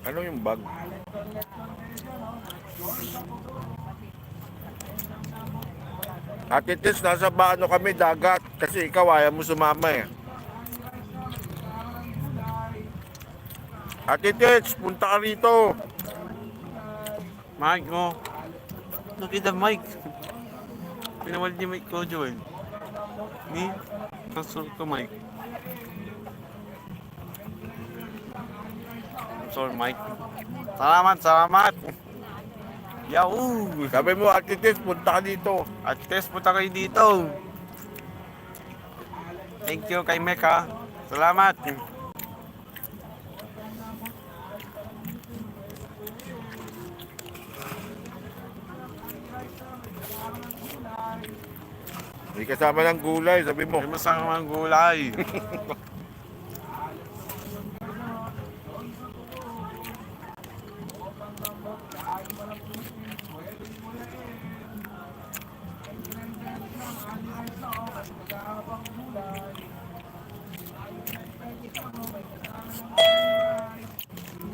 Ano yung bag? Ate Tess, nasa baano kami, dagat. Kasi ikaw ayaw mo sumama eh. Ate Tess, punta ka rito. Mike, oh. Nakita Mike. Pinawal ni Mike ko, Joel. Ni? Kasul ko, Mike. Sorry, Mike. Salamat, salamat. Yahoo! Sabi mo, Ate Tess, punta ka dito. At test punta kayo dito. Thank you kay Mecca. Salamat. May kasama ng gulay, sabi mo. May masama ang gulay.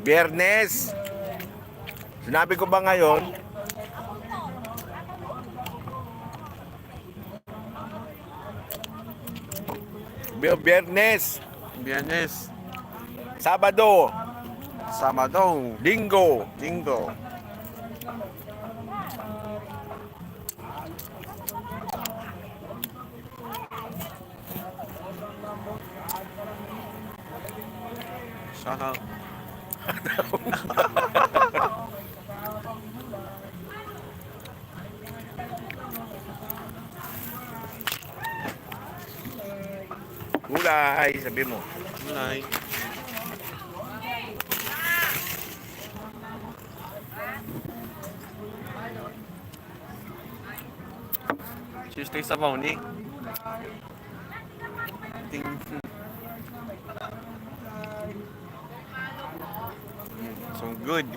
Biyernes. Sinabi ko ba ngayon? Biyernes. Biyernes. Sabado. Sabado. Linggo. Linggo. Shout out. Gulay, sabi mo. Gulay. Tuesday sa Pauni. Ting. So good.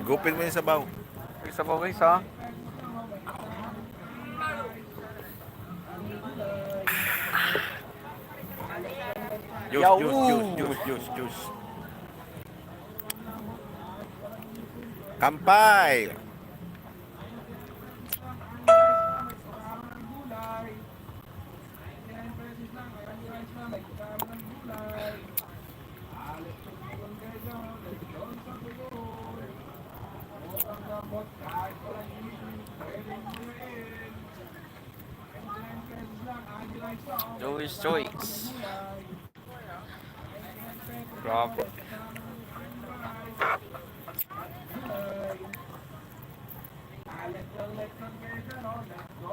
Gupin mo yung sabaw. Isa pa guys ha. Juice. Kampay. Joey's Choice. Grabe.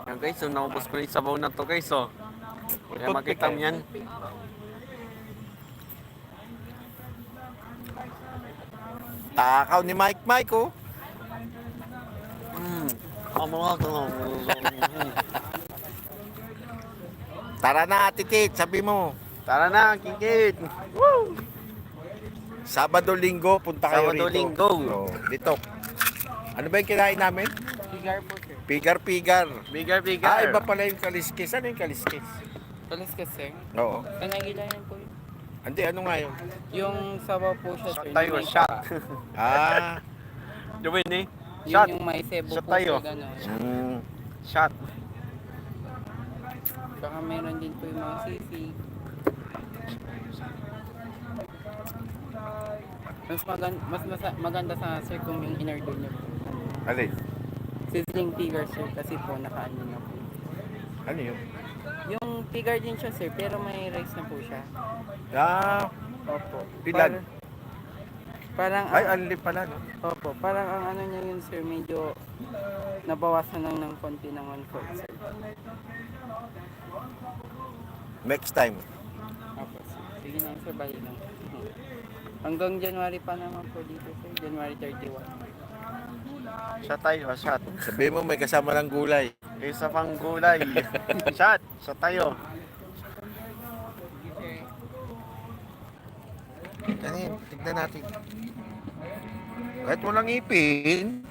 Yan guys, so naubos ko na yung sabaw na to guys, oh. Kaya makita mo yan. Takaw ni Mike, oh. Tara na, Ate Tit, sabi mo. Tara na, kikit. Woo! Sabado, Linggo, punta kayo Sabado, rito. Linggo. Oh, dito. Ano ba yung kinain namin? Pigar po, sir. Pigar. Bigger. Iba pala yung kaliskis. Ano yung kaliskis? Talis ka, sir. Oo. Kanagilayan po yun. Hindi, ano nga yun? Yung sabaw po siya, Shot sir. tayo, yung may shot. taba. Ah. Gawin eh. Yun Shot. yung may sebo Shot po, tayo. sir. Gano'n. Shot. Saka meron din po yung mga sisig. Maganda sa sir kung yung in-order niyo po. Alin? Sizzling pigar, sir. Kasi po, nakaano na po. Ano yun? Yung pigar din siya, sir. Pero may rice na po siya. Ah, Opo. ilan? Parang, Ay, anli pala, no? opo. Parang ang ano niya yun, sir. Medyo nabawasan lang ng konti ng 1/4, sir. Next time. Opo, sir. Sige na, sir. Balik lang. Hanggang January pa naman po dito, sir. January 31. Shot tayo, shot. Sabi mo may kasama ng gulay. Isa pang gulay. Shot. Shot tayo. Tignan natin. Kahit walang ipin,